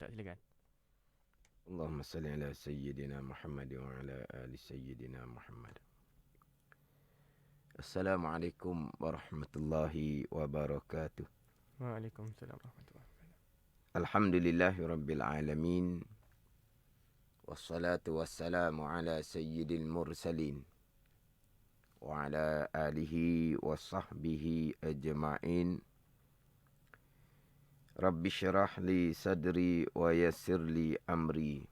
Ustaz, silakan. Allahumma salli ala sayyidina Muhammad wa ala ali sayyidina Muhammad. Assalamualaikum warahmatullahi wabarakatuh. Waalaikumsalam warahmatullahi wabarakatuh. Alhamdulillahi rabbil alamin. Wassalatu wassalamu ala sayyidil mursalin wa ala alihi wa sahbihi ajma'in. Rabbi syrah li sadri wa yassir li amri.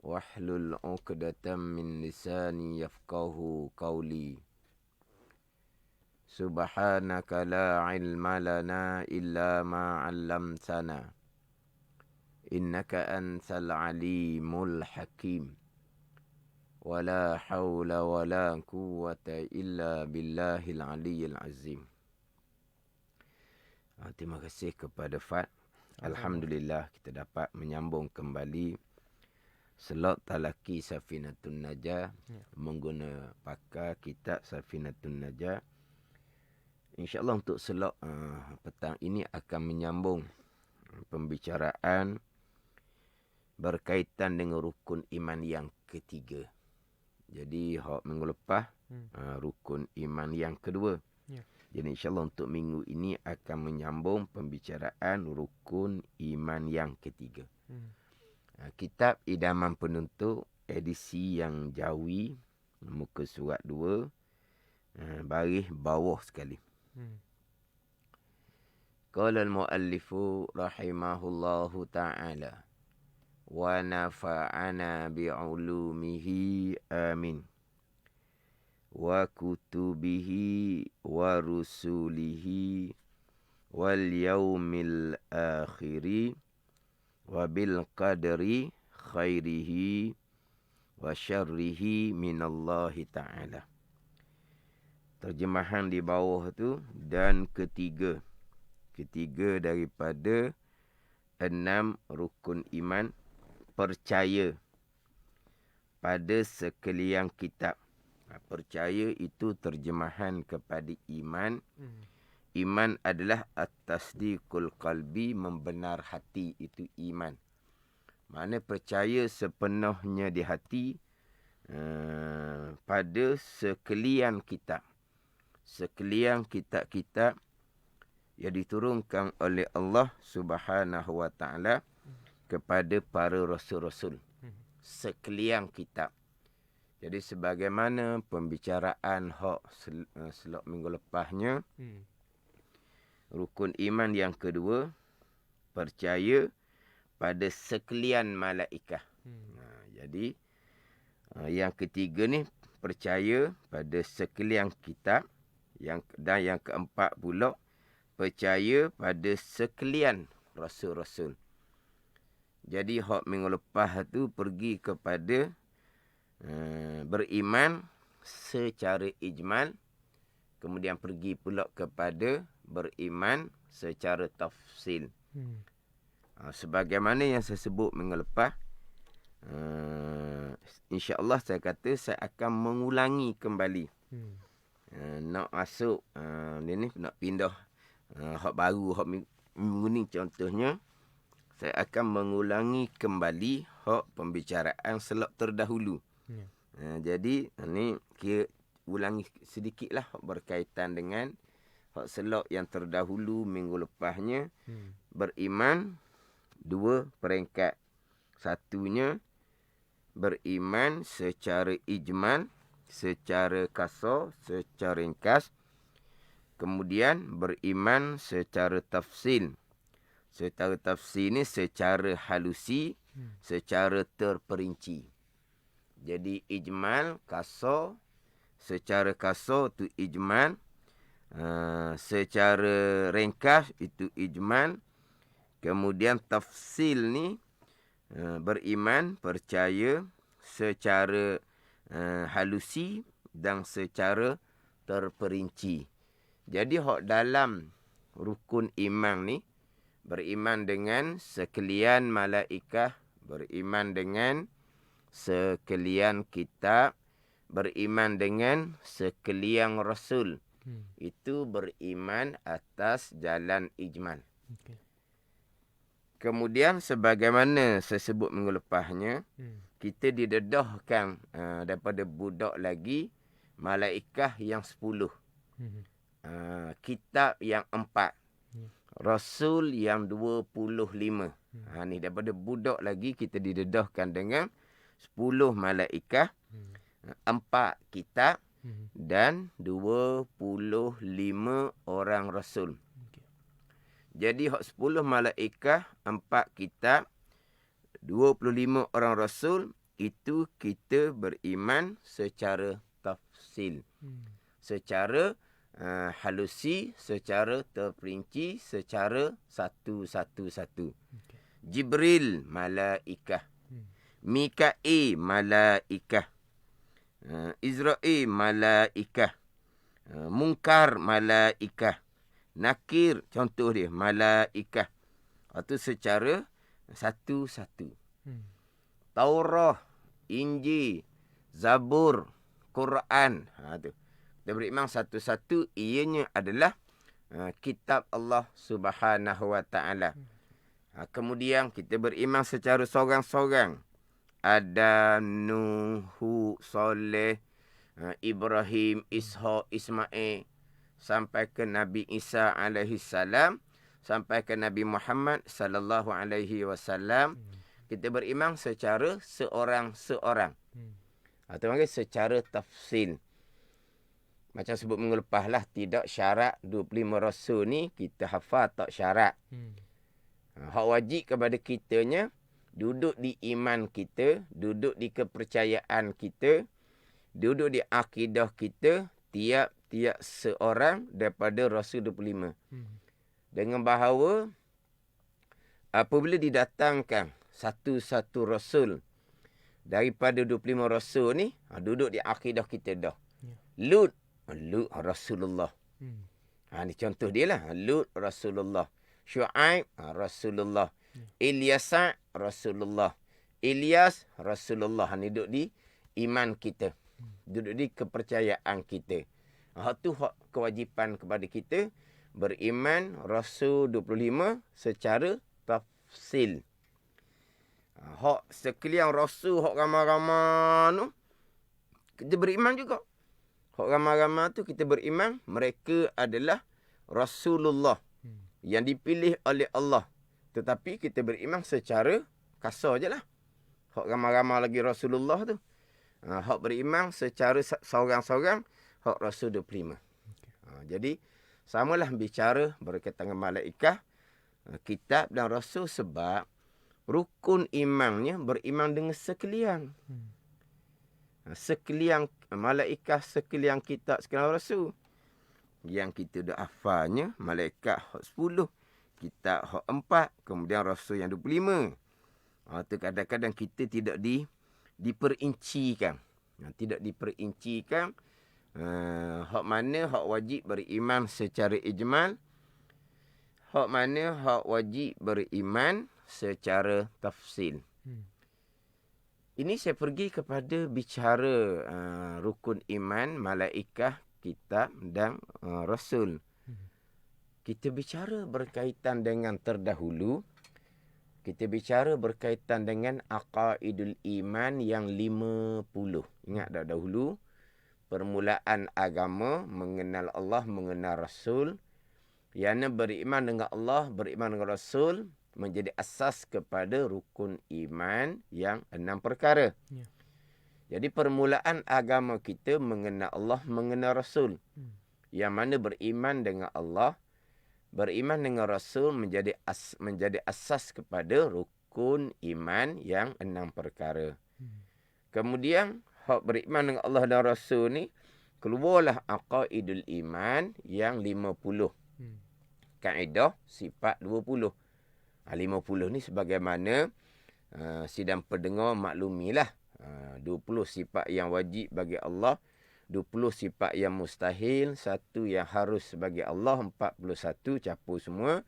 Wahlul 'uqdatam min lisani yafqahu qawli. Subhanaka la ilma lana illa ma 'allamtana. Innaka antal alimul hakim. Wala hawla wala quwwata illa billahil aliyyil azim. Terima kasih kepada Fat. Alhamdulillah kita dapat menyambung kembali slot talaki Safinatun Najah mengguna pakar kitab Safinatun Najah. InsyaAllah untuk slot petang ini akan menyambung pembicaraan berkaitan dengan rukun iman yang ketiga. Jadi minggu lepas rukun iman yang kedua. Jadi insyaAllah untuk minggu ini akan menyambung pembicaraan rukun iman yang ketiga. Kitab Idaman Penuntut edisi yang Jawi, muka surat 2, baris bawah sekali. Qala al-muallifu rahimahullahu ta'ala wa nafa'ana bi'ulumihi amin. Wa kutubihi wa rusulihi wal yaumil akhiri wa bil qadri khairihi wa syarrihi minallahi ta'ala. Terjemahan di bawah tu, dan ketiga daripada 6 rukun iman, percaya pada sekalian kitab. Percaya itu terjemahan kepada iman. Iman adalah at-tasdiqul qalbi, membenar hati, itu iman. Makna percaya sepenuhnya di hati pada sekalian kitab. Sekalian kitab-kitab yang diturunkan oleh Allah Subhanahu wa ta'ala kepada para rasul-rasul. Sekalian kitab. Jadi sebagaimana pembicaraan selok minggu lepasnya, rukun iman yang kedua, percaya pada sekalian malaikat. Jadi yang ketiga ni percaya pada sekalian kitab, dan yang keempat pula percaya pada sekalian rasul-rasul. Jadi minggu lepas tu pergi kepada beriman secara ijmal, kemudian pergi pula kepada beriman secara tafsil. Sebagaimana yang saya sebut minggu lepas, insya-Allah saya kata saya akan mengulangi kembali. Nak masuk ni nak pindah baru minggu ni contohnya, saya akan mengulangi kembali pembicaraan slot terdahulu. Jadi ni kira ulangi sedikitlah berkaitan dengan slot yang terdahulu minggu lepasnya. Beriman 2 peringkat. Satunya beriman secara ijmal, secara kasar, secara ringkas. Kemudian beriman secara tafsil. Secara tafsil ni secara halusi, secara terperinci. Jadi ijmal, kasar, secara kasar tu ijmal, secara ringkas itu ijmal. Kemudian tafsil ni beriman, percaya secara halusi dan secara terperinci. Jadi dalam rukun iman ni, beriman dengan sekalian malaikat, beriman dengan sekalian kitab, beriman dengan sekalian rasul. Itu beriman atas jalan ijmal. Kemudian sebagaimana saya sebut minggu lepasnya, kita didedahkan daripada budak lagi malaikah yang 10. Kitab yang 4. Rasul yang 25. Ni daripada budak lagi kita didedahkan dengan 10 malaikat, 4 kitab dan 25 orang rasul. Jadi 10 malaikat, 4 kitab, 25 orang rasul, itu kita beriman secara tafsil. Secara halusi, secara terperinci, secara satu-satu. Jibril, malaikah. Mikail, malaikah. Israel, malaikah. Munkar, malaikah. Nakir, contoh dia, malaikah. Itu secara satu-satu. Taurah, Injil, Zabur, Quran. Tu. Kita beriman satu-satu, ianya adalah kitab Allah Subhanahu Wa Taala. Kemudian kita beriman secara sorang-sorang. Ada Nuh, Saleh, Ibrahim, Ishak, Ismail, sampai ke Nabi Isa alaihi salam, sampai ke Nabi Muhammad sallallahu alaihi wasallam. Kita beriman secara seorang-seorang. Atau panggil secara tafsil. Macam sebut minggu lepas lah, tidak syarat 25 rasul ni kita hafal, tak syarat. Hak wajib kepada kitanya, duduk di iman kita, duduk di kepercayaan kita, duduk di akidah kita, tiap-tiap seorang daripada Rasul 25. Dengan bahawa apabila didatangkan satu-satu Rasul daripada 25 Rasul ni, duduk di akidah kita dah. Lut Rasulullah. Ni contoh dia lah. Lut Rasulullah. Syuaib Rasulullah. Ilyasa Rasulullah. Ilyas Rasulullah. Ni duduk di iman kita. Duduk di kepercayaan kita. Itu hak kewajipan kepada kita. Beriman Rasul 25 secara tafsil. Hak sekalian Rasul, hak ramai-ramai tu, kita beriman juga. Hak ramai-ramai tu kita beriman, mereka adalah Rasulullah yang dipilih oleh Allah. Tetapi kita beriman secara kasar je lah. Hak ramai-ramai lagi Rasulullah tu. Hak beriman secara seorang-seorang, hak Rasul 25. Jadi, samalah bicara berkaitan dengan malaikat, kitab dan Rasul, sebab rukun imannya beriman dengan sekalian. Sekalian malaikat, sekalian kitab, sekalian Rasul. Yang kita dah hafalnya, malaikat hak 10, kitab hak 4, kemudian Rasul yang 25. Itu kadang-kadang kita tidak diperincikan. Tidak diperincikan hak mana hak wajib beriman secara ijmal, hak mana hak wajib beriman secara tafsil. Ini saya pergi kepada bicara rukun iman, malaikat, kitab dan Rasul. Kita bicara berkaitan dengan terdahulu. Kita bicara berkaitan dengan aqaidul iman yang 50. Ingat dah dahulu, permulaan agama, mengenal Allah, mengenal Rasul. Yang beriman dengan Allah, beriman dengan Rasul, menjadi asas kepada rukun iman yang 6 perkara. Jadi permulaan agama kita mengenal Allah, mengenal Rasul. Yang mana beriman dengan Allah, beriman dengan Rasul menjadi asas kepada rukun iman yang 6 perkara. Kemudian hak beriman dengan Allah dan Rasul ni, keluarlah aqaidul iman yang 50. Kaedah sifat 20. 50 ni sebagaimana sidang pendengar maklumilah. 20 sifat yang wajib bagi Allah, 20 sifat yang mustahil, 1 yang harus bagi Allah, 41 capur semua.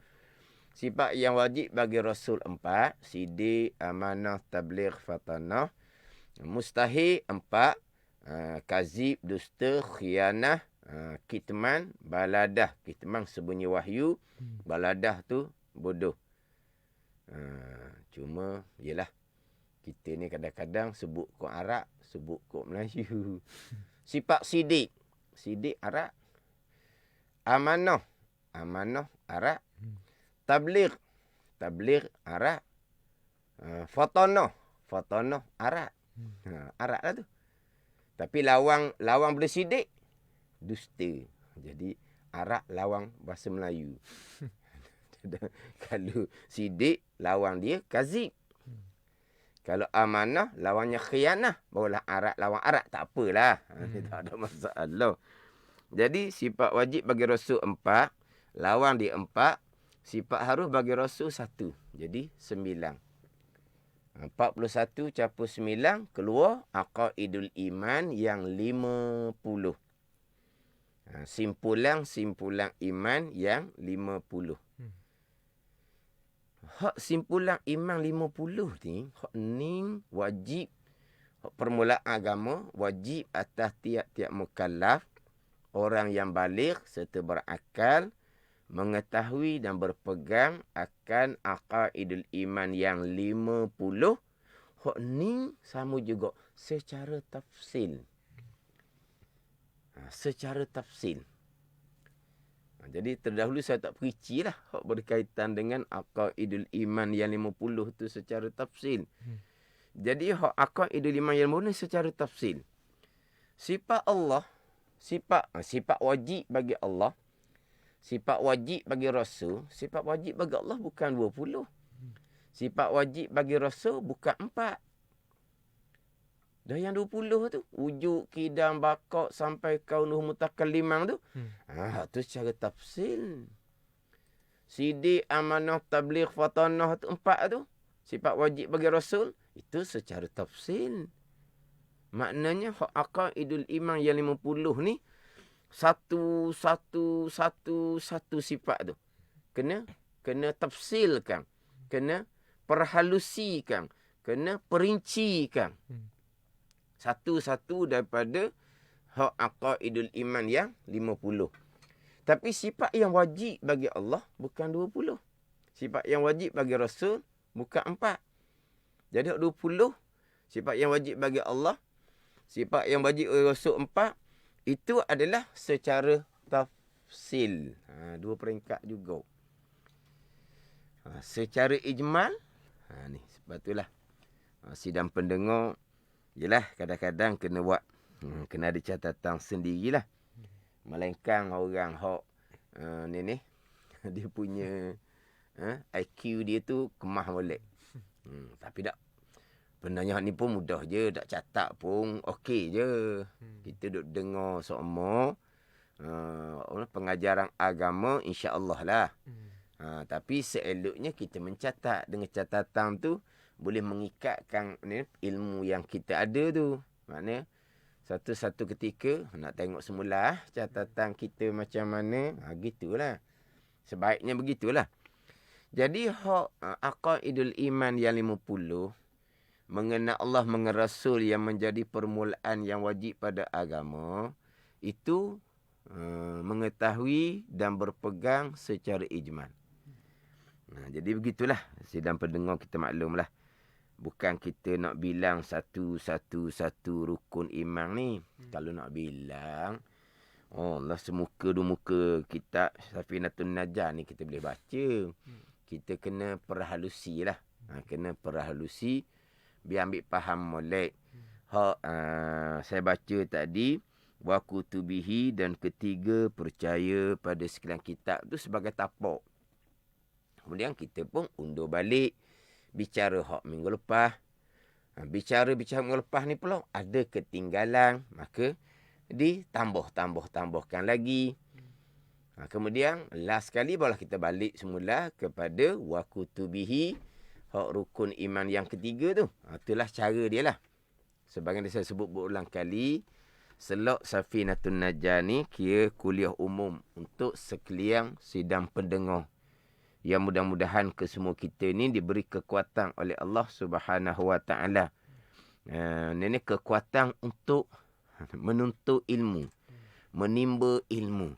Sifat yang wajib bagi Rasul 4, sidik, amanah, tabligh, fatanah. Mustahil 4, kazib, dusta, khianah, kitman, baladah. Kitman sembunyi wahyu, baladah tu bodoh. Cuma, yelah, kita ni kadang-kadang sebut kod Arab, sebut kod Melayu. Sifat sidik. Sidik Arab. Amanah. Amanah Arab. Tabligh. Tabligh Arab. Fatanah. Fatanah Arab. Arab lah tu. Tapi lawang boleh sidik, dusta. Jadi, Arab lawang bahasa Melayu. Kalau sidik, lawang dia kazib. Kalau amanah, lawannya khianah. Barulah Arab lawan Arab. Tak apalah. Tak ada masalah. Jadi, sifat wajib bagi Rasul 4. Lawang dia 4. Sifat harus bagi Rasul 1. Jadi, 9. 41 campur 9. Keluar aqaidul iman yang 50. Simpulan iman yang 50. Hak simpulan iman 50 ni, hak ni wajib, hak permulaan agama, wajib atas tiap-tiap mukallaf, orang yang baligh serta berakal, mengetahui dan berpegang akan aqaidul iman yang 50. Hak ni sama juga secara tafsil. Secara tafsil. Jadi terdahulu saya tak perinci lah hak berkaitan dengan aqaidul iman yang 50 tu secara tafsil. Jadi hak aqaidul iman yang 50 secara tafsil. Sifat Allah, sifat wajib bagi Allah, sifat wajib bagi Rasul, sifat wajib bagi Allah bukan 20. Sifat wajib bagi Rasul bukan 4. Dah yang 20 tu. Wujud, kidam, bakok sampai kaunuh mutakallimang tu. Tu secara tafsil. Sidik, amanah, tabligh, fatanah tu 4 tu. Sifat wajib bagi Rasul. Itu secara tafsil. Maknanya hak aqaidul iman yang 50 ni. Satu sifat tu. Kena tafsilkan. Kena perhalusikan. Kena perincikan. Satu-satu daripada hak aqaidul iman yang 50. Tapi sifat yang wajib bagi Allah bukan 20. Sifat yang wajib bagi Rasul bukan 4. Jadi hak 20, sifat yang wajib bagi Allah, sifat yang wajib bagi Rasul 4, itu adalah secara tafsil. Dua peringkat juga. Secara ijmal, ni sebab itulah sidang pendengar, yelah, kadang-kadang kena buat, kena ada catatan sendirilah. Melainkan orang hok ni dia punya IQ dia tu kemah molek. Tapi tak. Benarnya ni pun mudah je, tak catat pun okey je. Kita duk dengar semua pengajaran agama, insya-Allah lah. Tapi seeloknya kita mencatat. Dengan catatan tu boleh mengikatkan ilmu yang kita ada tu. Maknanya satu-satu ketika nak tengok semula catatan kita macam mana. Gitulah. Sebaiknya begitulah. Jadi hak aqaidul iman yang 50 mengenal Allah, mengenal Rasul yang menjadi permulaan yang wajib pada agama, itu mengetahui dan berpegang secara ijmal. Jadi begitulah. Sidang pendengar kita maklumlah. Bukan kita nak bilang satu rukun iman ni. Kalau nak bilang, Allah semuka dua muka kitab Safinatun Najah ni kita boleh baca. Kita kena perhalusi lah. Kena perhalusi biar ambil faham molek. Saya baca tadi, wa kutubihi, dan ketiga percaya pada sekalian kitab tu sebagai tapak. Kemudian kita pun undur balik. Bicara hak minggu lepas. Bicara minggu lepas ni pula ada ketinggalan. Maka ditambahkan lagi. Kemudian last sekali barulah kita balik semula kepada wa kutubihi. Hak rukun iman yang ketiga tu. Itulah cara dia lah. Sebagaimana saya sebut berulang kali. Selok Safinatun Najah ni kira kuliah umum untuk sekalian sidang pendengar. Yang mudah-mudahan ke semua kita ni diberi kekuatan oleh Allah Subhanahu Wa Taala. Ini kekuatan untuk menuntut ilmu, menimba ilmu.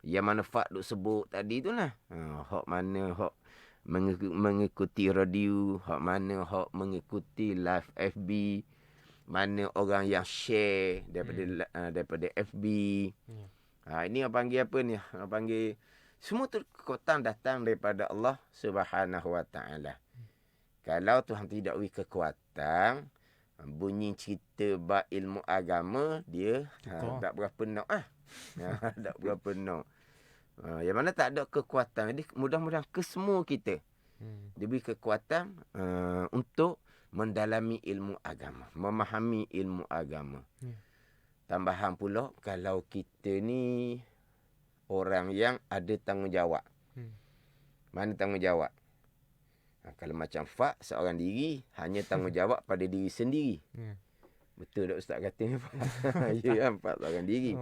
Yang manfaat duk sebut tadi tu lah. Hak mana hak mengikuti radio, hak mana hak mengikuti live FB, mana orang yang share daripada FB. Ini orang panggil apa ni? Orang panggil semua tu kekuatan datang daripada Allah Subhanahu Wa Taala. Kalau Tuhan tidak beri kekuatan, bunyi cerita bab ilmu agama dia tak berapa nak tak berapa nak. Yang mana tak ada kekuatan. Jadi mudah-mudahan kesemua kita diberi kekuatan untuk mendalami ilmu agama, memahami ilmu agama. Tambahan pula, kalau kita ni orang yang ada tanggungjawab. Mana tanggungjawab? Kalau macam Fak, seorang diri, hanya tanggungjawab pada diri sendiri. Betul tak Ustaz kata ni? Ya kan, Fak seorang diri.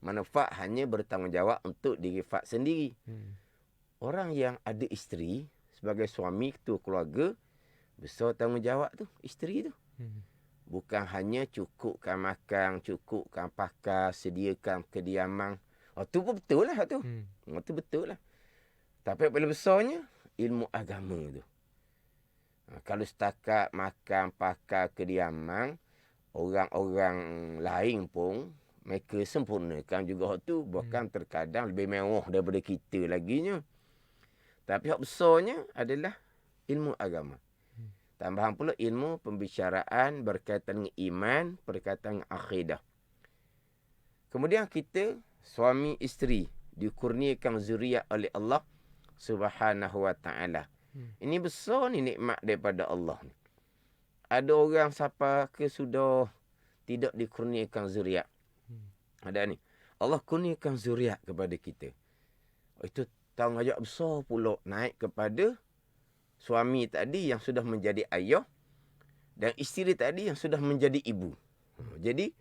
Mana Fak hanya bertanggungjawab untuk diri Fak sendiri. Orang yang ada isteri, sebagai suami, ketua keluarga, besar tanggungjawab tu, isteri tu. Bukan hanya cukupkan makan, cukupkan pakar, sediakan kediaman. Tu pun betul lah tu. Tu betul lah. Tapi paling besarnya, ilmu agama tu. Kalau setakat makan, pakar, kediaman, orang-orang lain pun, mereka sempurnakan juga hak tu. Bahkan terkadang lebih mewah daripada kita laginya. Tapi hak besarnya adalah ilmu agama. Tambahan pula ilmu pembicaraan berkaitan dengan iman, berkaitan dengan akidah. Kemudian kita, suami isteri, dikurniakan zuriat oleh Allah Subhanahu Wa Taala. Ini besar ni nikmat daripada Allah. Ada orang siapa ke sudah tidak dikurniakan zuriat. Ada ni. Allah kurniakan zuriat kepada kita. Itu tanggungjawab besar pula naik kepada suami tadi yang sudah menjadi ayah dan isteri tadi yang sudah menjadi ibu. Jadi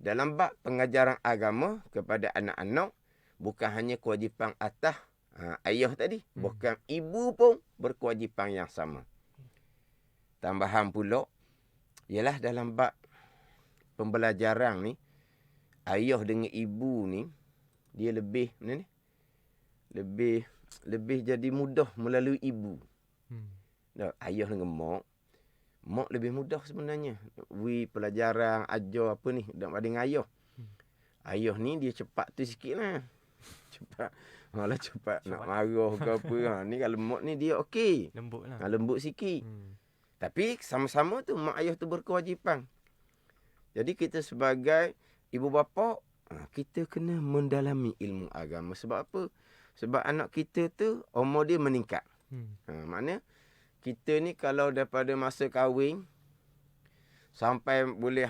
dalam bab pengajaran agama kepada anak-anak, bukan hanya kewajipan atas ayah tadi, bukan ibu pun berkewajipan yang sama. Tambahan pula ialah dalam bab pembelajaran ni, ayah dengan ibu ni dia lebih mana ni? Lebih jadi mudah melalui ibu. Ayah dengan mak lebih mudah sebenarnya. Pelajaran ajar apa ni daripada ayah. Ayah ni dia cepat tu sikit lah. Cepat nak marah ke apa. Ni kalau mak ni dia okey. Lembut lah. Lembut sikit. Tapi sama-sama tu mak ayah tu berkewajipan. Jadi kita sebagai ibu bapa, kita kena mendalami ilmu agama. Sebab apa? Sebab anak kita tu umur dia meningkat. Maknanya kita ni kalau daripada masa kahwin sampai boleh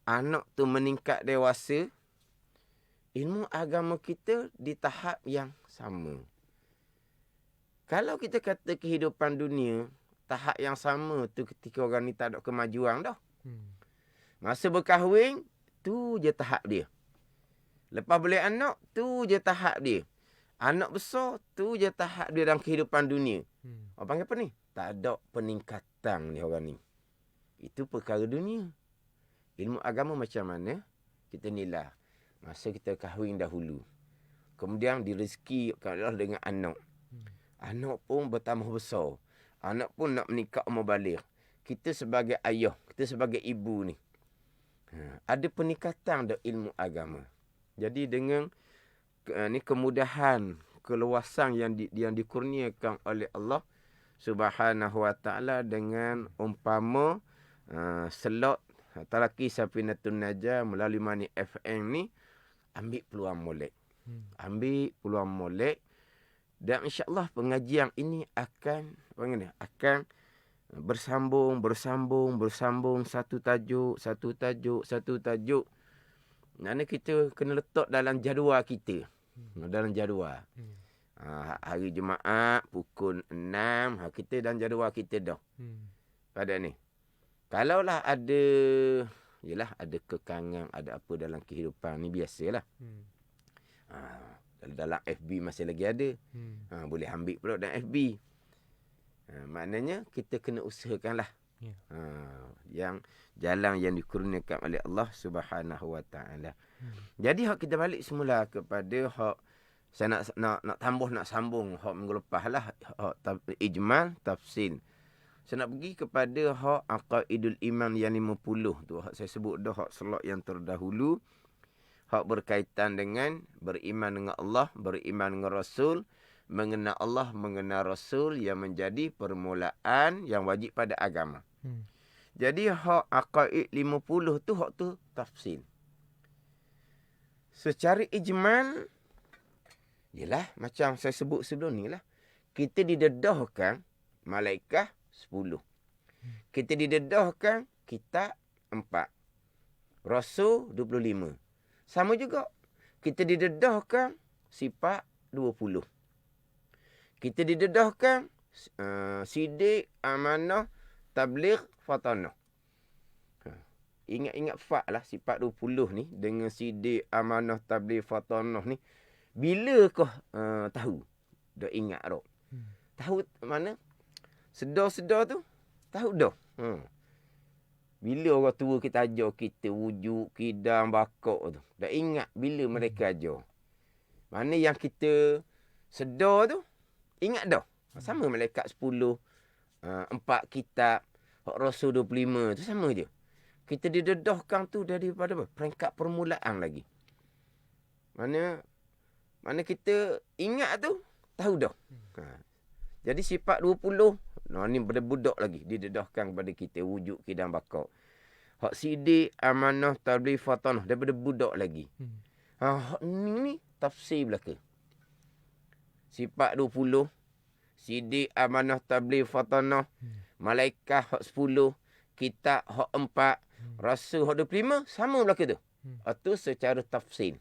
anak tu meningkat dewasa, ilmu agama kita di tahap yang sama. Kalau kita kata kehidupan dunia, tahap yang sama tu ketika orang ni tak ada kemajuan dah. Masa berkahwin, tu je tahap dia. Lepas boleh anak, tu je tahap dia. Anak besar, tu je tahap dia dalam kehidupan dunia. Orang panggil apa ni? Tak ada peningkatan ni orang ni. Itu perkara dunia. Ilmu agama macam mana? Kita nilai. Masa kita kahwin dahulu. Kemudian direzeki Allah dengan anak. Anak pun bertambah besar. Anak pun nak menikah umur baligh. Kita sebagai ayah, kita sebagai ibu ni. Ada peningkatan dah ilmu agama. Jadi dengan ni kemudahan, keluasan yang dikurniakan oleh Allah Subhanahu Wa Taala dengan umpama slot Talaki Safinatul Najah melalui Mani FM ni, ambil peluang molek. Ambil peluang molek dan insya-Allah pengajian ini akan bersambung satu tajuk. Maknanya kita kena letak dalam jadual kita. Dalam jadual. Hari Jumaat pukul 6, kita dalam jadual kita dah. Pada ni. Kalaulah ada kekangan, ada apa dalam kehidupan ni biasalah. Dalam FB masih lagi ada. Boleh ambil pula dalam FB. Maknanya kita kena usahakanlah. Yang jalan yang dikurniakan oleh Allah Subhanahu Wa Taala. Jadi hak kita balik semula kepada hak Saya nak tambah, nak sambung hak minggu lepas lah. Ijmal, tafsil. Saya nak pergi kepada hak aqaidul iman yang 50 tu. Hak saya sebut dah, hak selok yang terdahulu. Hak berkaitan dengan beriman dengan Allah, beriman dengan Rasul, mengenal Allah, mengenal Rasul yang menjadi permulaan yang wajib pada agama. Jadi hak aqaid 50 tu, hak tu tafsil. Secara ijmal, yelah, macam saya sebut sebelum ni lah. Kita didedahkan malaikat 10. Kita didedahkan kitab 4. Rasul 25. Sama juga. Kita didedahkan sifat 20. Kita didedahkan sidik, amanah, tabligh, fatanah. Ingat-ingat fak lah sifat 20 ni dengan sidik, amanah, tabligh, fatanah ni. Bila kau tahu? Dah ingat dah. Tahu mana? Sedar-sedar tu, tahu dah. Bila orang tua kita ajar kita wujud, kidam, bakok tu. Dah ingat bila mereka ajar. Mana yang kita sedar tu, ingat dah. Sama malaikat 10, 4 kitab, Rasul 25 tu sama je. Kita didedahkan tu daripada apa? Peringkat permulaan lagi. Mana kita ingat tu, tahu dah. Jadi sifat 20, ni pada budak lagi. Didedahkan kepada kita wujud, kidam, bakok. Hak sidik, amanah, tabligh, fatanah. Daripada budak lagi. Hak ni tafsir belaka. Sifat 20, sidik, amanah, tabligh, fatanah. Malaikat hak 10, kitab hak 4, Rasul hak 25, sama belaka tu. Itu secara tafsir.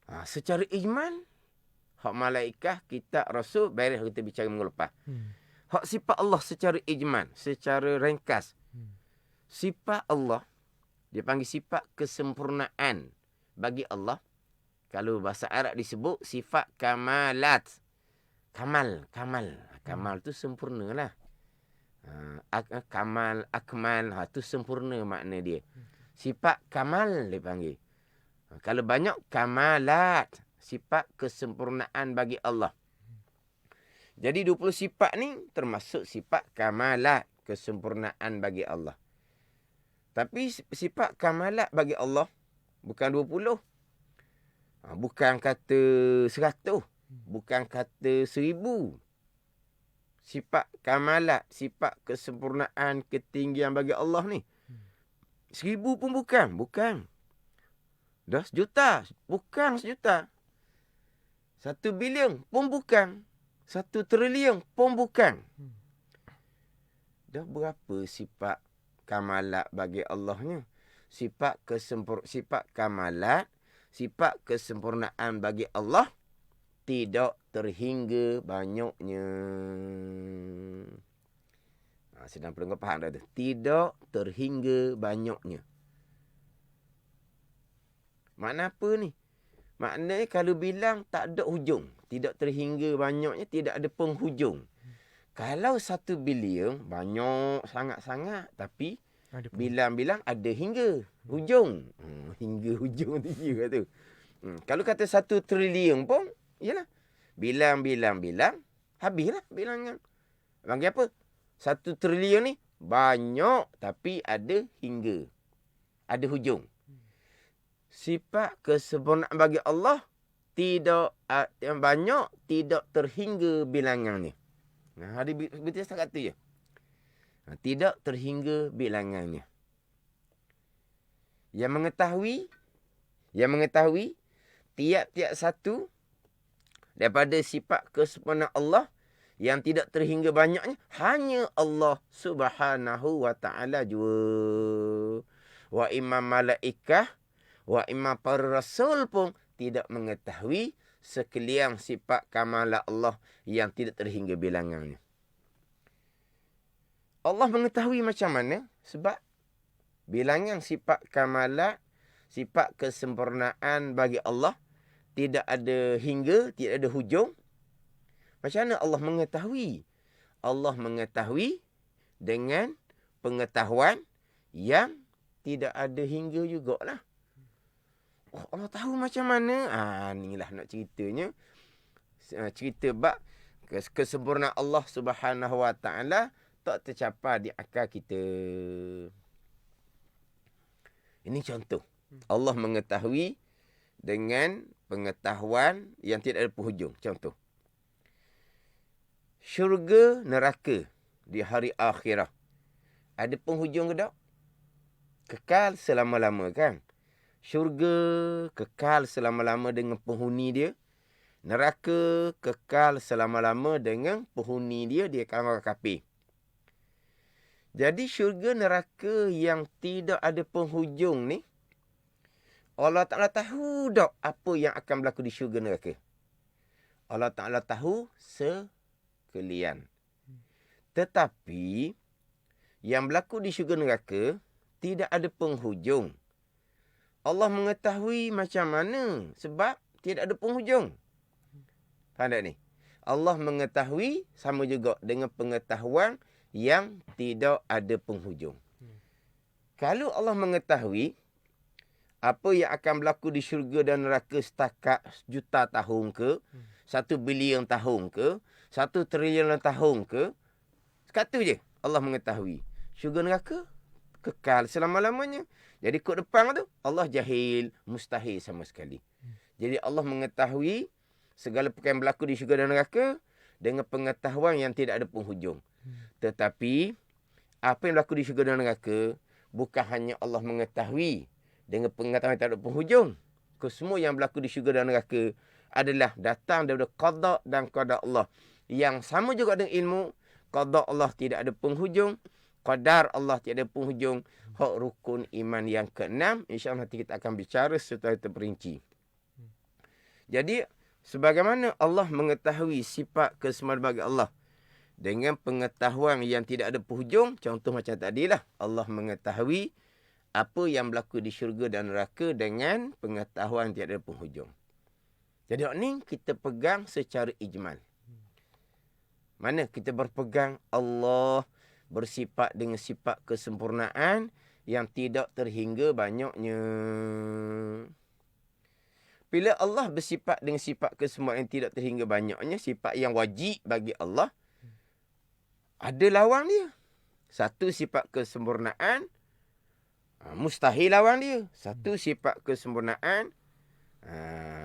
Secara ijmal, hak malaikat, kitab, Rasul, beres kita bicara minggu lepas. Hak sifat Allah secara ijmal, secara ringkas. Sifat Allah, dia panggil sifat kesempurnaan bagi Allah. Kalau bahasa Arab disebut sifat kamalat. Kamal. Kamal tu sempurna lah. Kamal, akmal, tu sempurna makna dia. Sifat kamal dia panggil. Kalau banyak kamalat, sifat kesempurnaan bagi Allah. Jadi 20 sifat ni termasuk sifat kamalat, kesempurnaan bagi Allah. Tapi sifat kamalat bagi Allah bukan 20. Bukan kata 100. Bukan kata 1000. Sifat kamalat, sifat kesempurnaan, ketinggian bagi Allah ni. 1000 pun bukan. Bukan. Dah 1 juta. Bukan 1 juta. 1 bilion pun bukan. 1 trilion pun bukan. Dah berapa sifat kamalat bagi Allahnya? Sifat kamalat, sifat kesempurnaan bagi Allah tidak terhingga banyaknya. Sedang perlu faham dah tu. Tidak terhingga banyaknya. Makna apa ni? Maknanya kalau bilang tak ada hujung. Tidak terhingga banyaknya, tidak ada penghujung. Kalau 1 bilion, banyak sangat-sangat. Tapi bilang-bilang ada hingga hujung. Hingga hujung tu je tu. Kalau kata 1 trilion pun, yalah. Bilang-bilang, habislah bilangan. Panggil apa? 1 trilion ni banyak tapi ada hingga. Ada hujung. Sifat kesempurnaan bagi Allah tidak yang banyak, tidak terhingga bilangannya. Ada betul setakat tu je. Tidak terhingga bilangannya. Yang mengetahui tiap-tiap satu daripada sifat kesempurnaan Allah yang tidak terhingga banyaknya hanya Allah Subhanahu wa taala jua. Wa imam malaikah wa imam para rasul pun tidak mengetahui sekalian sifat kamalah Allah yang tidak terhingga bilangannya. Allah mengetahui macam mana? Sebab bilangan sifat kamalah, sifat kesempurnaan bagi Allah tidak ada hingga, tidak ada hujung. Macam mana Allah mengetahui? Allah mengetahui dengan pengetahuan yang tidak ada hingga jugalah. Oh, Allah tahu macam mana? Inilah nak ceritanya. Cerita bab kesempurnaan Allah Subhanahu Wa Taala tak tercapai di akal kita. Ini contoh. Allah mengetahui dengan pengetahuan yang tidak ada penghujung. Contoh. Syurga, neraka di hari akhirat. Ada penghujung ke tak? Kekal selama-lama kan? Syurga kekal selama-lama dengan penghuni dia. Neraka kekal selama-lama dengan penghuni dia. Dia kalangan kafir. Jadi syurga neraka yang tidak ada penghujung ni, Allah Ta'ala tahu tak apa yang akan berlaku di syurga neraka. Allah Ta'ala tahu sekalian. Tetapi yang berlaku di syurga neraka tidak ada penghujung. Allah mengetahui macam mana sebab tidak ada penghujung. Faham tak ni? Allah mengetahui sama juga dengan pengetahuan yang tidak ada penghujung. Kalau Allah mengetahui apa yang akan berlaku di syurga dan neraka setakat juta tahun ke, 1 bilion tahun ke, 1 trilion tahun ke, sekatu je Allah mengetahui. Syurga neraka kekal selama-lamanya. Jadi kod depan tu Allah jahil, mustahil sama sekali. Jadi Allah mengetahui segala perkara yang berlaku di syurga dan neraka dengan pengetahuan yang tidak ada penghujung. Tetapi apa yang berlaku di syurga dan neraka bukan hanya Allah mengetahui dengan pengetahuan yang tak ada penghujung. Semua yang berlaku di syurga dan neraka adalah datang daripada qada dan qada Allah. Yang sama juga dengan ilmu, qada Allah tidak ada penghujung, qadar Allah tidak ada penghujung. Hak rukun iman yang ke-6, insya-Allah nanti kita akan bicara secara terperinci. Jadi sebagaimana Allah mengetahui sifat kesemuanya bagi Allah dengan pengetahuan yang tidak ada penghujung, contoh macam tadilah, Allah mengetahui apa yang berlaku di syurga dan neraka dengan pengetahuan yang tidak ada penghujung. Jadi ni kita pegang secara ijmal. Mana kita berpegang Allah bersifat dengan sifat kesempurnaan yang tidak terhingga banyaknya. Bila Allah bersifat dengan sifat kesempurnaan yang tidak terhingga banyaknya, sifat yang wajib bagi Allah, ada lawan dia. Satu sifat kesempurnaan, mustahil lawan dia. Satu sifat kesempurnaan,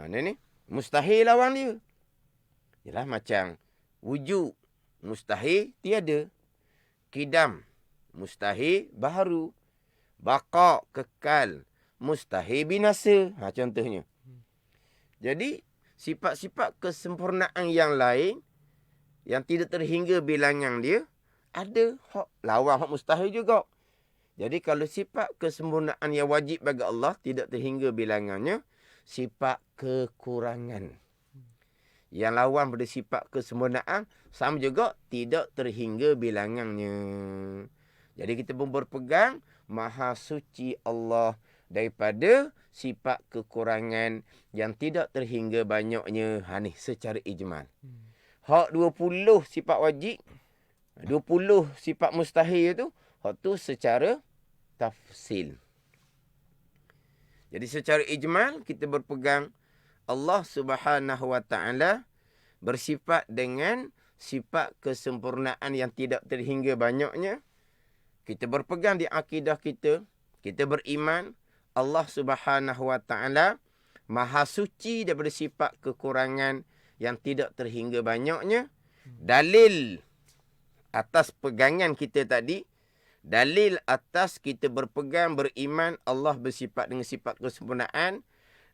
ni mustahil lawan dia. Yalah macam wujud, mustahil tiada. Kidam, mustahil baharu. Baqa, kekal, mustahil binasa. Contohnya. Jadi, sifat-sifat kesempurnaan yang lain, yang tidak terhingga bilangan dia, ada hak lawan, hak mustahil juga. Jadi, kalau sifat kesempurnaan yang wajib bagi Allah, tidak terhingga bilangannya, sifat kekurangan. Yang lawan pada sifat kesempurnaan, sama juga tidak terhingga bilangannya. Jadi kita pun berpegang Maha Suci Allah daripada sifat kekurangan yang tidak terhingga banyaknya. Ni secara ijmal. Hak 20 sifat wajib, 20 sifat mustahil tu, hak tu secara tafsil. Jadi secara ijmal kita berpegang Allah Subhanahu Wa Taala bersifat dengan sifat kesempurnaan yang tidak terhingga banyaknya. Kita berpegang di akidah kita, kita beriman Allah Subhanahu Wa Taala Maha Suci daripada sifat kekurangan yang tidak terhingga banyaknya. Dalil atas pegangan kita tadi, dalil atas kita berpegang beriman Allah bersifat dengan sifat kesempurnaan,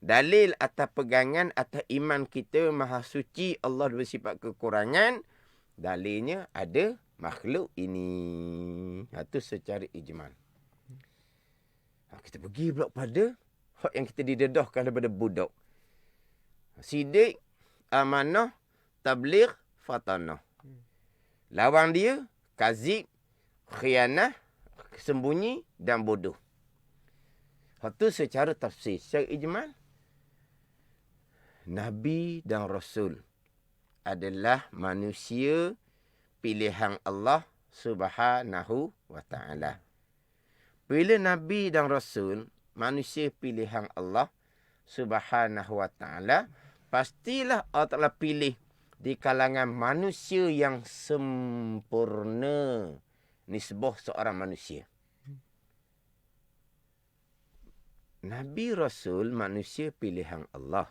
dalil atas pegangan atas iman kita Maha Suci Allah bersifat kekurangan, dalilnya ada makhluk ini. Itu secara ijmal. Kita pergi pula pada hak yang kita didedahkan daripada budak. Sidik, amanah, tabligh, fatanah. Lawan dia, kazib, khianah, sembunyi dan bodoh. Itu secara tafsir. Secara ijmal, Nabi dan Rasul adalah manusia pilihan Allah Subhanahu Wa Taala. Bila Nabi dan Rasul manusia pilihan Allah, Subhanahu wa ta'ala, pastilah Allah Ta'ala pilih di kalangan manusia yang sempurna nisbah seorang manusia. Nabi Rasul manusia pilihan Allah.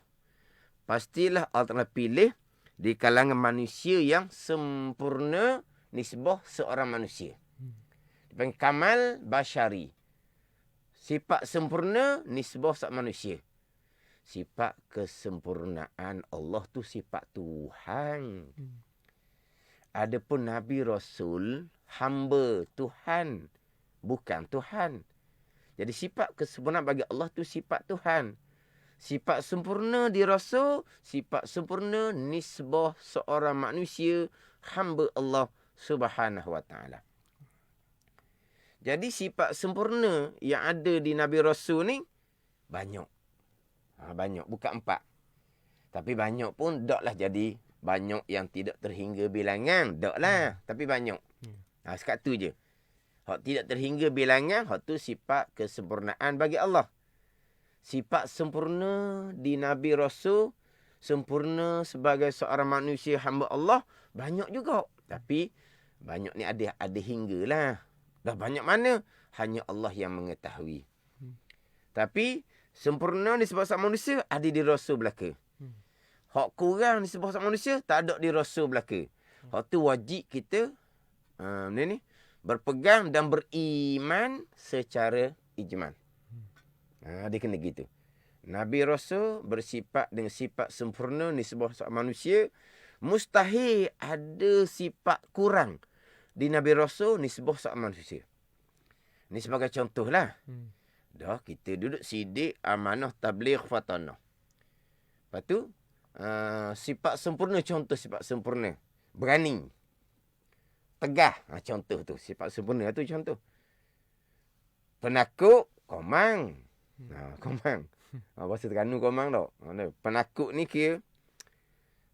Pastilah Allah Ta'ala pilih di kalangan manusia yang sempurna nisbah seorang manusia. Dipanggil kamal basyari. Sifat sempurna nisbah seorang manusia. Sifat kesempurnaan Allah tu sifat Tuhan. Adapun Nabi Rasul hamba Tuhan, bukan Tuhan. Jadi sifat kesempurnaan bagi Allah tu sifat Tuhan. Sifat sempurna di Rasul, sifat sempurna nisbah seorang manusia, hamba Allah Subhanahu wa ta'ala. Jadi sifat sempurna yang ada di Nabi Rasul ni banyak. Banyak, bukan 4. Tapi banyak pun taklah jadi banyak yang tidak terhingga bilangan. Taklah, tapi banyak. Sekat tu je. Hak tidak terhingga bilangan, hak tu sifat kesempurnaan bagi Allah. Sifat sempurna di Nabi Rasul, sempurna sebagai seorang manusia hamba Allah, banyak juga. Tapi banyak ni ada hinggalah. Dah banyak mana? Hanya Allah yang mengetahui. Tapi sempurna di sebab manusia ada di Rasul belaka. Hak kurang di sebab manusia tak ada di Rasul belaka. Hak tu wajib kita ni berpegang dan beriman secara ijmal. Dia kena gitu. Nabi Rasul bersifat dengan sifat sempurna di sebab manusia. Mustahil ada sifat kurang di Nabi Rasul ni sebab manusia. Ni sebagai contohlah. Dah kita duduk sidik amanah tabligh fatanah. Lepas tu sifat sempurna, contoh sifat sempurna. Berani. Tegah. Contoh tu. Sifat sempurna tu contoh. Penakut, komang. Komang. Bahasa Terengganu komang tau. Penakut ni kira.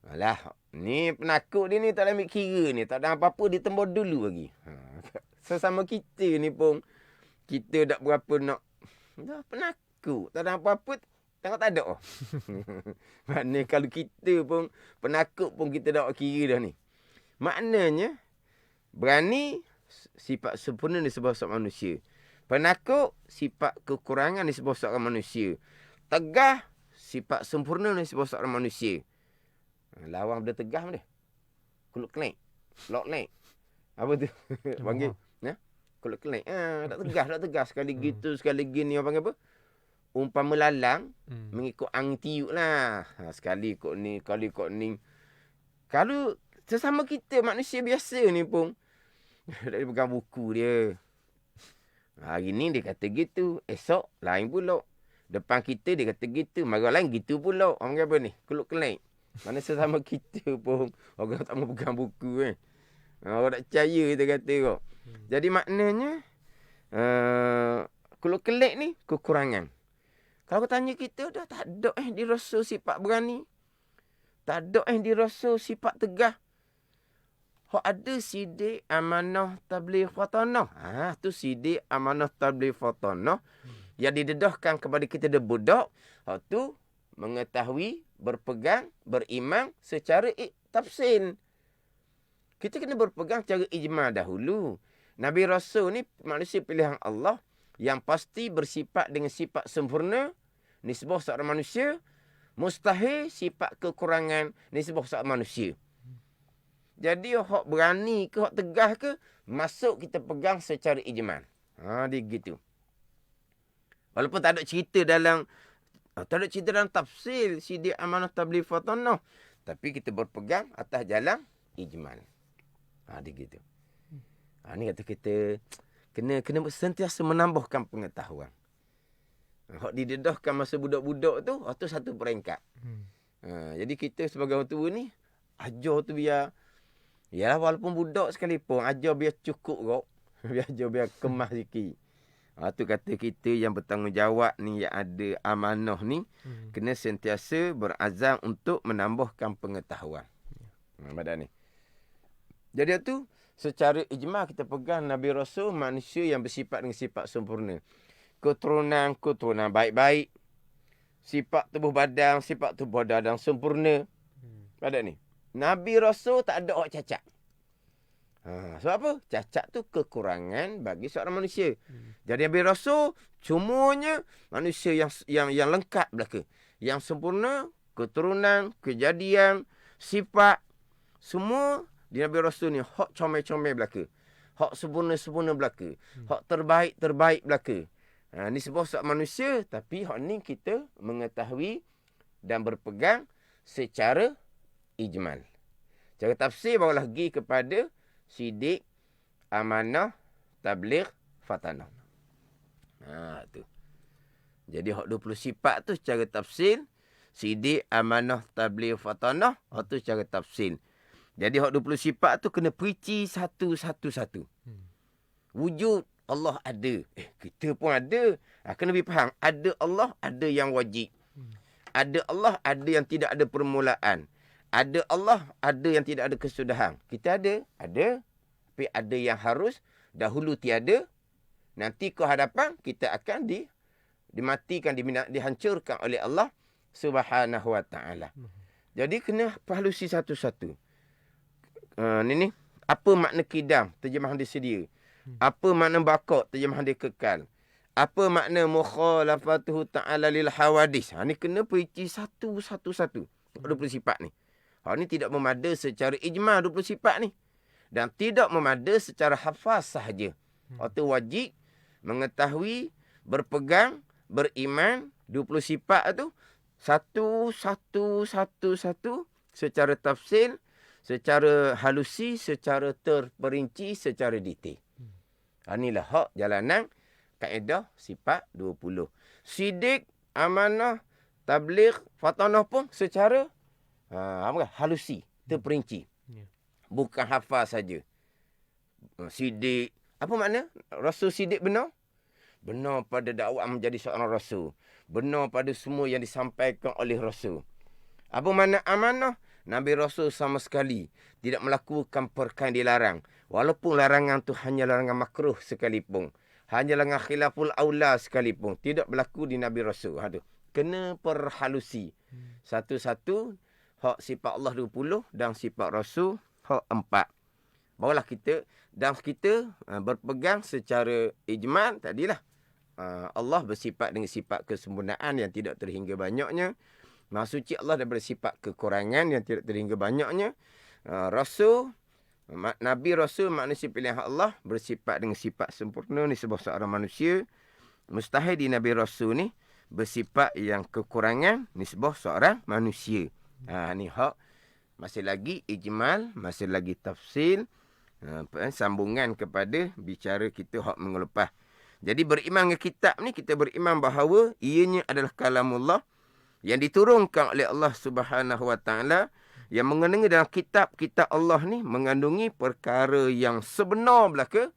Alah, ni penakut dia ni tak ambil kira ni. Tak ada apa-apa, dia tembur dulu lagi. Sesama kita ni pun, kita tak berapa nak. Dah penakut. Tak ada apa-apa. Tengok tak ada. Maknanya kalau kita pun penakut pun kita tak kira dah ni. Maknanya berani sifat sempurna di sebuah seorang manusia. Penakut sifat kekurangan di sebuah seorang manusia. Tegah sifat sempurna di sebuah seorang manusia. Lawang benda tegah dia. Kulut kelek. Lok lek. Apa tu? Panggil. Kulit kelek. Tak tegas. Sekali gitu, sekali gini. Apa panggil apa? Umpama lalang, mengikut angin tiup lah. Sekali ikut ni, kali ikut ni. Kalau sesama kita, manusia biasa ni pun, dia pegang buku dia. Hari ni dia kata gitu. Esok, lain pula. Depan kita dia kata gitu. Marah lain gitu pula. Orang kata apa ni? Kulit kelek. Mana sesama kita pun, orang tak mau pegang buku. Orang tak percaya kita kata kok. Jadi maknanya kulit kelek ni kekurangan. Kalau tanya kita dah tak ada di Rasul sifat berani. Tak ada di Rasul sifat tegah. Hak ada sidik amanah tabligh fatanah. Tu sidik amanah tabligh fatanah yang didedahkan kepada kita de budak. Hak tu mengetahui, berpegang, beriman secara tafsil. Kita kena berpegang secara ijma dahulu. Nabi Rasul ni manusia pilihan Allah yang pasti bersifat dengan sifat sempurna nisbah seorang manusia, mustahil sifat kekurangan nisbah seorang manusia. Jadi hak berani ke hak tegah ke masuk kita pegang secara ijmal. Dia gitu. Walaupun tak ada cerita dalam tafsir sidik amanah tabligh fatanah, tapi kita berpegang atas jalan ijmal. Dia gitu. Ni kata kita kena sentiasa menambahkan pengetahuan. Hak didedahkan masa budak-budak tu, itu satu peringkat. Jadi kita sebagai orang tua ni, ajar tu biar, ya walaupun budak sekalipun, ajar biar cukup kok. Biar kemas sikit. Tu kata kita yang bertanggungjawab ni, yang ada amanah ni, kena sentiasa berazam untuk menambahkan pengetahuan. Badan ni. Jadi tu, secara ijma kita pegang Nabi Rasul manusia yang bersifat dengan sifat sempurna. Keturunan baik-baik. sifat tubuh badan sempurna. Ada ni. Nabi Rasul tak ada orang cacat. Sebab apa? Cacat tu kekurangan bagi seorang manusia. Jadi Nabi Rasul cumanya manusia yang lengkap belaka. Yang sempurna, keturunan, kejadian, sifat, semua di Nabi Rasul ni hak comel-comel belaka. Hak sempurna-sempurna belaka. Hak terbaik-terbaik belaka. Ni sebuah seorang manusia, tapi hak ni kita mengetahui dan berpegang secara ijmal. Cara tafsir barulah pergi kepada sidik, amanah, tabligh, fatanah. Tu. Jadi hak 20 sifat tu cara tafsir. Sidik, amanah, tabligh, fatanah. Hak tu cara tafsir. Jadi hak 20 sifat tu kena perinci satu-satu. Wujud Allah ada. Kita pun ada. Kena lebih faham. Ada Allah, ada yang wajib. Ada Allah, ada yang tidak ada permulaan. Ada Allah, ada yang tidak ada kesudahan. Kita ada. Tapi ada yang harus dahulu tiada. Nanti ke hadapan kita akan dimatikan, dihancurkan oleh Allah Subhanahu wa ta'ala. Jadi kena halusi satu-satu. Ni. Apa makna kidam? Terjemahan dia sedia. Apa makna bakok? Terjemahan dia kekal. Apa makna mukhalafatuhu ta'ala lil hawadis? Ni kena perinci satu-satu. 20 sifat ni. Ni tidak memada secara ijma 20 sifat ni. Dan tidak memada secara hafaz sahaja. Itu wajib mengetahui, berpegang, beriman 20 sifat tu satu secara tafsir, secara halusi, secara terperinci, secara detail. Inilah hak jalanan kaedah sifat 20. Sidik, amanah, tabligh, fatanah pun secara halusi, terperinci. Bukan hafaz saja. Sidik. Apa makna? Rasul sidik benar? Benar pada dakwah menjadi seorang rasul. Benar pada semua yang disampaikan oleh rasul. Apa makna amanah? Nabi Rasul sama sekali tidak melakukan perkara yang dilarang. Walaupun larangan tu hanya larangan makruh sekalipun. Hanya larangan khilaful aula sekalipun. Tidak berlaku di Nabi Rasul. Kena perhalusi. Satu-satu. Hak sifat Allah 20 dan sifat Rasul hak 4. Barulah kita berpegang secara ijmal tadilah. Allah bersifat dengan sifat kesempurnaan yang tidak terhingga banyaknya. Maha suci Allah daripada sifat kekurangan yang tidak terhingga banyaknya. Nabi Rasul manusia pilihan Allah bersifat dengan sifat sempurna ni sebuah seorang manusia. Mustahil di Nabi Rasul ni bersifat yang kekurangan ni sebuah seorang manusia. Ni hak masih lagi ijmal, masih lagi tafsil, sambungan kepada bicara kita hak minggu lepas. Jadi beriman dengan kitab ni, kita beriman bahawa ianya adalah kalamullah yang diturunkan oleh Allah Subhanahu wa ta'ala, yang mengandungi dalam kitab Allah ni mengandungi perkara yang sebenar belaka,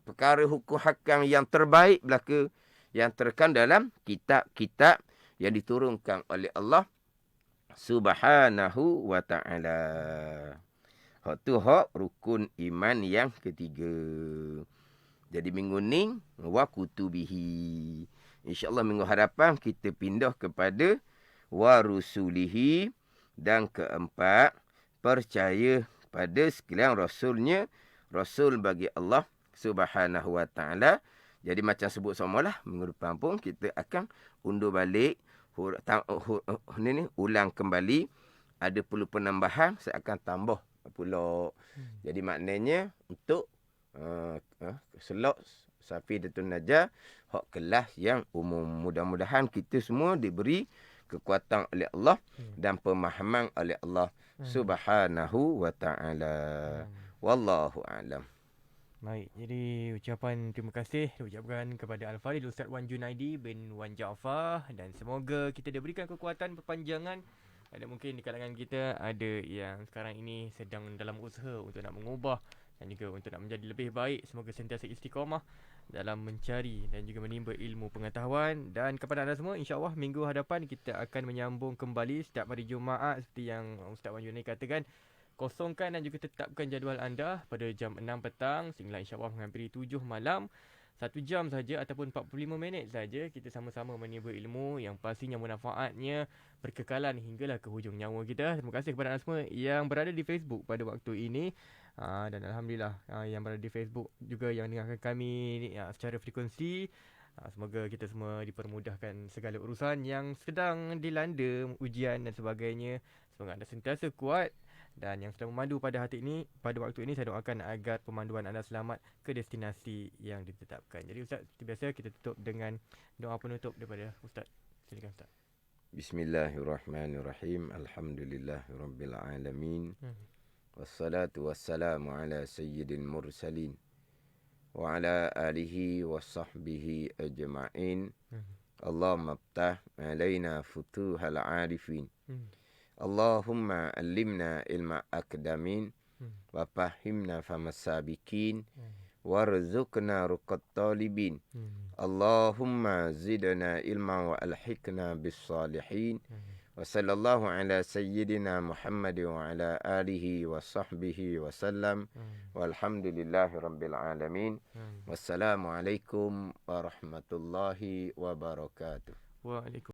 perkara hukum hakam yang terbaik belaka, yang terkandung dalam kitab-kitab yang diturunkan oleh Allah Subhanahu wa ta'ala. Hak tu hak rukun iman yang ketiga. Jadi minggu ni wa kutubihi. InsyaAllah minggu hadapan kita pindah kepada wa rusulihi. Dan keempat, percaya pada sekalian rasulnya, rasul bagi Allah Subhanahu wa ta'ala. Jadi macam sebut samalah, minggu depan pun kita akan undur balik, ulang kembali. Ada perlu penambahan, saya akan tambah pula. Jadi maknanya untuk selok Safidatul Najah, hak kelas yang umum. Mudah-mudahan kita semua diberi kekuatan oleh Allah dan pemahaman oleh Allah Subhanahu wa ta'ala. Wallahu a'lam. Baik, jadi ucapan terima kasih diucapkan kepada Al-Fadhil Ustaz Wan Junaidi bin Wan Jaafar, dan semoga kita diberikan kekuatan perpanjangan. Ada mungkin di kalangan kita ada yang sekarang ini sedang dalam usaha untuk nak mengubah dan juga untuk nak menjadi lebih baik. Semoga sentiasa istiqamah dalam mencari dan juga menimba ilmu pengetahuan. Dan kepada anda semua, insya-Allah minggu hadapan kita akan menyambung kembali setiap hari Jumaat seperti yang Ustaz Wan Junaidi katakan. Kosongkan dan juga tetapkan jadual anda pada jam 6 petang sehingga insya-Allah menghampiri 7 malam. 1 jam saja ataupun 45 minit saja kita sama-sama menimba ilmu yang pastinya manfaatnya berkekalan hinggalah ke hujung nyawa kita. Terima kasih kepada anda semua yang berada di Facebook pada waktu ini. Dan Alhamdulillah yang berada di Facebook juga yang dengarkan kami secara frekuensi. Semoga kita semua dipermudahkan segala urusan yang sedang dilanda ujian dan sebagainya. Semoga anda sentiasa kuat. Dan yang sedang memandu pada waktu ini saya doakan agar pemanduan anda selamat ke destinasi yang ditetapkan. Jadi Ustaz, seperti biasa kita tutup dengan doa penutup daripada Ustaz. Silakan Ustaz. Bismillahirrahmanirrahim. Alhamdulillahirabbil alamin. Wassalatu wassalamu ala sayyidil mursalin wa ala alihi wa sahbihi ajma'in. Allahumma iftah alaina futuhal arifin. Allahumma allimna ilma akdamin wa fahimna famasabikin warzuqna ruqat talibin. Allahumma zidna ilma wa alhiqna bis salihin. Wa sallallahu ala sayyidina Muhammad wa ala alihi wa sahbihi wa sallam. Walhamdulillahi rabbil alamin. Wassalamualaikum warahmatullahi wabarakatuh. Waalaikumsalam.